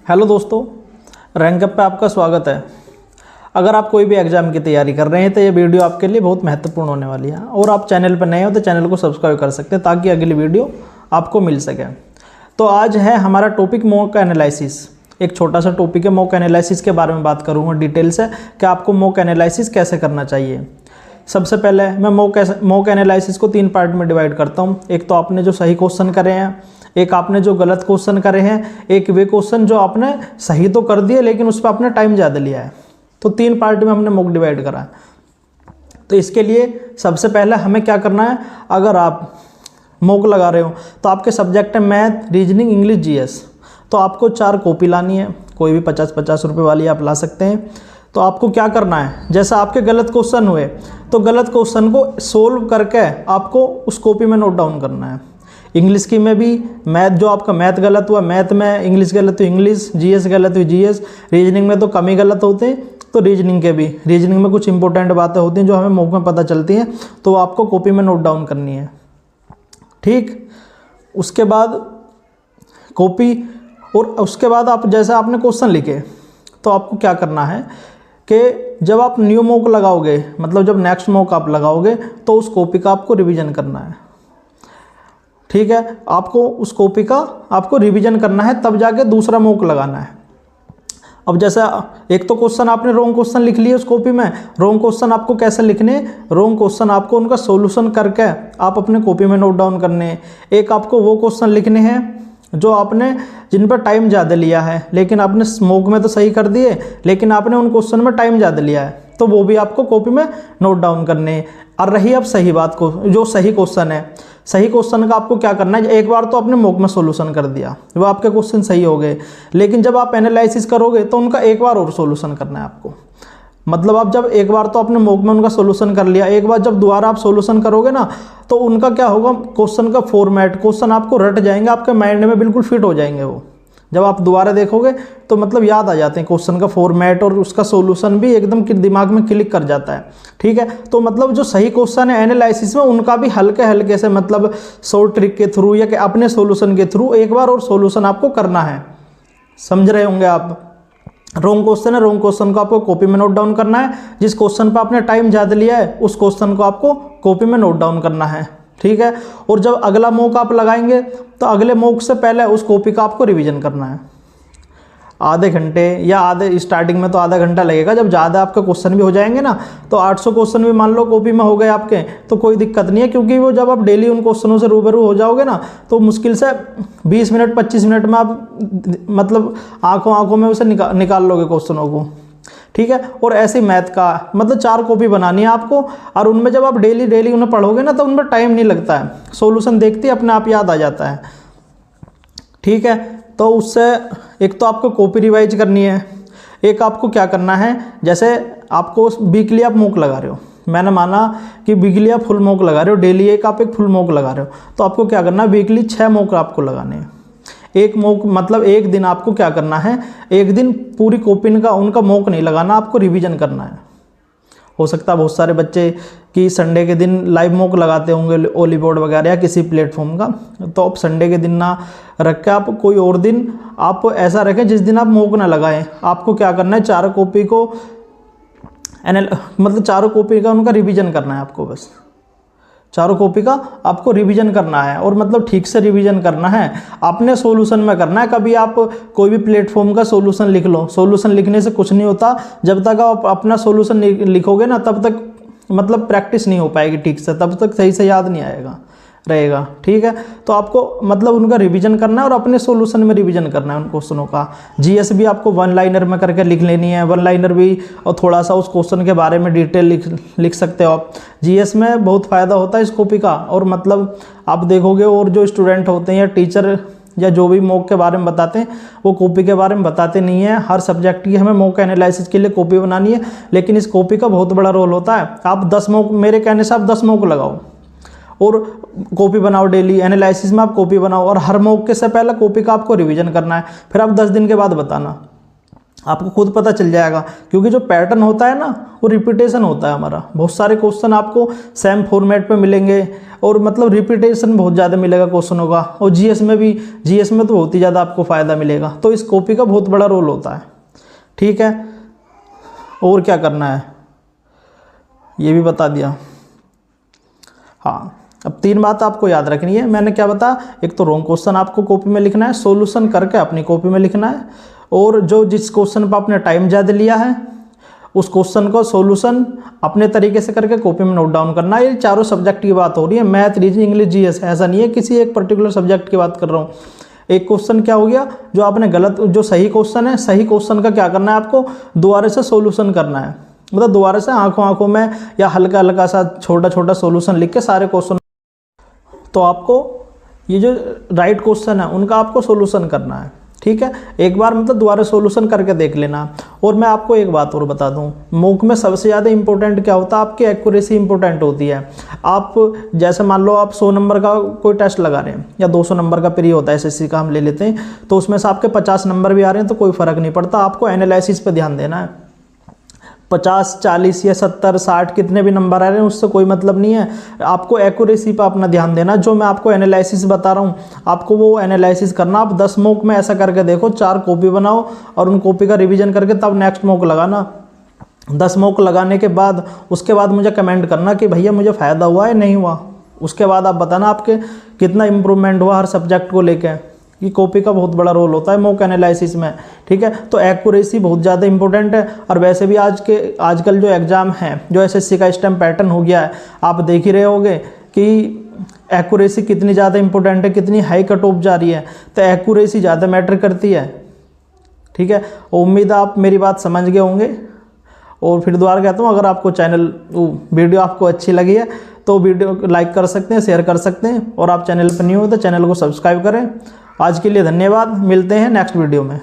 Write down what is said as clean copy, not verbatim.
Hello दोस्तों, रैंकअप पे आपका स्वागत है। अगर आप कोई भी एग्ज़ाम की तैयारी कर रहे हैं तो ये वीडियो आपके लिए बहुत महत्वपूर्ण होने वाली है। और आप चैनल पर नए हो तो चैनल को सब्सक्राइब कर सकते हैं ताकि अगली वीडियो आपको मिल सके। तो आज है हमारा टॉपिक मॉक एनालिसिस। एक छोटा सा टॉपिक है, मॉक एनालिसिस के बारे में बात करूँगा डिटेल से कि आपको मॉक एनालिसिस कैसे करना चाहिए। सबसे पहले मैं मॉक एनालिसिस को 3 पार्ट में डिवाइड करता हूँ। एक तो आपने जो सही क्वेश्चन करे हैं, एक आपने जो गलत क्वेश्चन करे हैं, एक वे क्वेश्चन जो आपने सही तो कर दिए लेकिन उस पर आपने टाइम ज़्यादा लिया है। तो 3 पार्ट में हमने मॉक डिवाइड करा है। तो इसके लिए सबसे पहले हमें क्या करना है, अगर आप मॉक लगा रहे हो तो आपके सब्जेक्ट है मैथ, रीजनिंग, इंग्लिश, जीएस। तो आपको 4 कॉपी लानी है, कोई भी 50-50 रुपये वाली आप ला सकते हैं। तो आपको क्या करना है, जैसा आपके गलत क्वेश्चन हुए तो गलत क्वेश्चन को सोल्व करके आपको उस कॉपी में नोट डाउन करना है। इंग्लिश की में भी मैथ, जो आपका मैथ गलत हुआ मैथ में, इंग्लिश गलत हुई इंग्लिश, जीएस गलत हुई जीएस, रीजनिंग में तो कम ही गलत होते हैं तो रीजनिंग के भी, रीजनिंग में कुछ इंपॉर्टेंट बातें होती हैं जो हमें मॉक में पता चलती हैं तो वो आपको कॉपी में नोट डाउन करनी है। ठीक, उसके बाद कॉपी, और उसके बाद आप जैसे आपने क्वेश्चन लिखे तो आपको क्या करना है कि जब आप न्यू मॉक लगाओगे, मतलब जब नेक्स्ट मॉक आप लगाओगे तो उस कॉपी का आपको रिवीजन करना है। ठीक है, आपको उस कॉपी का आपको रिवीजन करना है, तब जाके दूसरा मॉक लगाना है। अब जैसे एक तो क्वेश्चन आपने रॉन्ग क्वेश्चन लिख लिए उस कॉपी में, रॉन्ग क्वेश्चन आपको कैसे लिखने, रॉन्ग क्वेश्चन आपको उनका सॉल्यूशन करके आप अपने कॉपी में नोट डाउन करने। एक आपको वो क्वेश्चन लिखने हैं जो आपने, जिन पर टाइम ज़्यादा लिया है, लेकिन आपने मॉक में तो सही कर दिए लेकिन आपने उन क्वेश्चन में टाइम ज़्यादा लिया है, तो वो भी आपको कॉपी में नोट डाउन करने। और रही अब सही बात को, जो सही क्वेश्चन है, सही क्वेश्चन का आपको क्या करना है, एक बार तो आपने मॉक में सॉल्यूशन कर दिया, वो आपके क्वेश्चन सही हो गए, लेकिन जब आप एनालिसिस करोगे तो उनका एक बार और सॉल्यूशन करना है आपको। मतलब आप जब एक बार तो आपने मॉक में उनका सॉल्यूशन कर लिया, एक बार जब दोबारा आप सॉल्यूशन करोगे ना तो उनका क्या होगा, क्वेश्चन का फॉर्मेट, क्वेश्चन आपको रट जाएंगे, आपके माइंड में बिल्कुल फिट हो जाएंगे वो। जब आप दोबारा देखोगे तो मतलब याद आ जाते हैं क्वेश्चन का फॉर्मेट, और उसका सॉल्यूशन भी एकदम दिमाग में क्लिक कर जाता है। ठीक है, तो मतलब जो सही क्वेश्चन है एनालिसिस में, उनका भी हल्के हल्के से, मतलब शॉर्ट ट्रिक के थ्रू या कि अपने सॉल्यूशन के थ्रू एक बार और सॉल्यूशन आपको करना है। समझ रहे होंगे आप। रॉन्ग क्वेश्चन है, रॉन्ग क्वेश्चन को आपको कॉपी में नोट डाउन करना है। जिस क्वेश्चन पर आपने टाइम ज़्यादा लिया है उस क्वेश्चन को आपको कॉपी में नोट डाउन करना है। ठीक है, और जब अगला मॉक आप लगाएंगे तो अगले मॉक से पहले उस कॉपी का आपको रिवीजन करना है। आधे घंटे या आधे, स्टार्टिंग में तो आधा घंटा लगेगा, जब ज़्यादा आपके क्वेश्चन भी हो जाएंगे ना तो 800 क्वेश्चन भी मान लो कॉपी में हो गए आपके तो कोई दिक्कत नहीं है, क्योंकि वो जब आप डेली उन क्वेश्चनों से रूबरू हो जाओगे ना तो मुश्किल से 20 मिनट 25 मिनट में आप मतलब आंखों में उसे निकाल लोगे क्वेश्चनों को। ठीक है, और ऐसे मैथ का मतलब 4 कॉपी बनानी है आपको, और उनमें जब आप डेली उन्हें पढ़ोगे ना तो उनमें टाइम नहीं लगता है, सॉल्यूशन देखते ही अपने आप याद आ जाता है। ठीक है, तो उससे एक तो आपको कॉपी रिवाइज करनी है, एक आपको क्या करना है, जैसे आपको वीकली आप मॉक लगा रहे हो, मैंने माना कि वीकली आप फुल मॉक लगा रहे हो, डेली एक फुल मॉक लगा रहे हो, तो आपको क्या करना है, वीकली 6 मॉक आपको लगाने हैं। एक मॉक मतलब एक दिन आपको क्या करना है, एक दिन पूरी कॉपी का उनका मॉक नहीं लगाना, आपको रिवीजन करना है। हो सकता है बहुत सारे बच्चे कि संडे के दिन लाइव मॉक लगाते होंगे ओली बोर्ड वगैरह या किसी प्लेटफॉर्म का, तो आप संडे के दिन ना रख के आप कोई और दिन आप ऐसा रखें जिस दिन आप मॉक ना लगाएं। आपको क्या करना है, 4 कॉपी को मतलब 4 कॉपी का उनका रिवीजन करना है आपको, बस 4 कॉपी का आपको रिवीजन करना है, और मतलब ठीक से रिवीजन करना है, अपने सॉल्यूशन में करना है। कभी आप कोई भी प्लेटफॉर्म का सॉल्यूशन लिख लो, सॉल्यूशन लिखने से कुछ नहीं होता, जब तक आप अपना सॉल्यूशन लिखोगे ना तब तक मतलब प्रैक्टिस नहीं हो पाएगी ठीक से, तब तक सही से याद नहीं आएगा रहेगा। ठीक है, तो आपको मतलब उनका रिवीजन करना है और अपने सॉल्यूशन में रिवीजन करना है उन क्वेश्चनों का। जीएस भी आपको 1 लाइनर में करके लिख लेनी है, 1 लाइनर भी, और थोड़ा सा उस क्वेश्चन के बारे में डिटेल लिख सकते हो आप। जीएस में बहुत फ़ायदा होता है इस कॉपी का, और मतलब आप देखोगे और जो स्टूडेंट होते हैं या टीचर या जो भी मॉक के बारे में बताते हैं वो कॉपी के बारे में बताते नहीं है। हर सब्जेक्ट की हमें मॉक एनालिसिस के लिए कॉपी बनानी है, लेकिन इस कॉपी का बहुत बड़ा रोल होता है। आप 10 मॉक, मेरे कहने से आप 10 मॉक लगाओ और कॉपी बनाओ, डेली एनालिसिस में आप कॉपी बनाओ, और हर मॉक के से पहले कॉपी का आपको रिवीजन करना है, फिर आप 10 दिन के बाद बताना। आपको खुद पता चल जाएगा, क्योंकि जो पैटर्न होता है ना वो रिपीटेशन होता है हमारा। बहुत सारे क्वेश्चन आपको सेम फॉर्मेट पे मिलेंगे और मतलब रिपीटेशन बहुत ज़्यादा मिलेगा क्वेश्चनों का। और जीएस में भी, जीएस में तो बहुत ही ज़्यादा आपको फ़ायदा मिलेगा। तो इस कॉपी का बहुत बड़ा रोल होता है, ठीक है। और क्या करना है ये भी बता दिया। हाँ, अब 3 बात आपको याद रखनी है। मैंने क्या बताया, एक तो रॉन्ग क्वेश्चन आपको कॉपी में लिखना है, सॉल्यूशन करके अपनी कॉपी में लिखना है, और जो जिस क्वेश्चन पर आपने टाइम ज़्यादा लिया है उस क्वेश्चन को सॉल्यूशन अपने तरीके से करके कॉपी में नोट डाउन करना है। ये चारों सब्जेक्ट की बात हो रही है, मैथ, रीजनिंग, इंग्लिश, जीएस, ऐसा नहीं है किसी एक पर्टिकुलर सब्जेक्ट की बात कर रहा हूँ। एक क्वेश्चन क्या हो गया जो आपने गलत, जो सही क्वेश्चन है, सही क्वेश्चन का क्या करना है, आपको दोबारा से सॉल्यूशन करना है। मतलब दोबारा से आंखों में या हल्का हल्का सा छोटा छोटा सॉल्यूशन लिख के सारे क्वेश्चन, तो आपको ये जो राइट क्वेश्चन है उनका आपको सॉल्यूशन करना है, ठीक है। एक बार मतलब दोबारा सॉल्यूशन करके देख लेना। और मैं आपको एक बात और बता दूं, मॉक में सबसे ज़्यादा इंपॉर्टेंट क्या होता है, आपकी एक्यूरेसी इंपॉर्टेंट होती है। आप जैसे मान लो आप 100 नंबर का कोई टेस्ट लगा रहे हैं या 200 नंबर का प्री होता है एसएससी का, हम ले लेते हैं, तो उसमें से आपके 50 नंबर भी आ रहे हैं तो कोई फ़र्क नहीं पड़ता, आपको एनालिसिस पे ध्यान देना है। 50, 40 या 70, 60 कितने भी नंबर आ रहे हैं उससे कोई मतलब नहीं है, आपको एक्यूरेसी पर अपना ध्यान देना। जो मैं आपको एनालिसिस बता रहा हूँ आपको वो एनालिसिस करना। आप 10 मॉक में ऐसा करके देखो, 4 कॉपी बनाओ और उन कॉपी का रिवीजन करके तब नेक्स्ट मॉक लगाना। 10 मॉक लगाने के बाद उसके बाद मुझे कमेंट करना कि भैया मुझे फ़ायदा हुआ है नहीं हुआ। उसके बाद आप बताना आपके कितना इम्प्रूवमेंट हुआ हर सब्जेक्ट को लेकर। ये कॉपी का बहुत बड़ा रोल होता है मॉक एनालिसिस में, ठीक है। तो एक्यूरेसी बहुत ज़्यादा इंपॉर्टेंट है। और वैसे भी आजकल जो एग्ज़ाम है, जो एसएससी का इस टाइम पैटर्न हो गया है, आप देख ही रहे होगे कि एक्यूरेसी कितनी ज़्यादा इंपॉर्टेंट है, कितनी हाई कट ऑफ जा रही है। तो एक्यूरेसी ज़्यादा मैटर करती है, ठीक है। उम्मीद है आप मेरी बात समझ गए होंगे। और फिर दोबारा कहता हूँ, अगर आपको वीडियो आपको अच्छी लगी है तो वीडियो को लाइक कर सकते हैं, शेयर कर सकते हैं, और आप चैनल पर न्यू हो तो चैनल को सब्सक्राइब करें। आज के लिए धन्यवाद, मिलते हैं नेक्स्ट वीडियो में।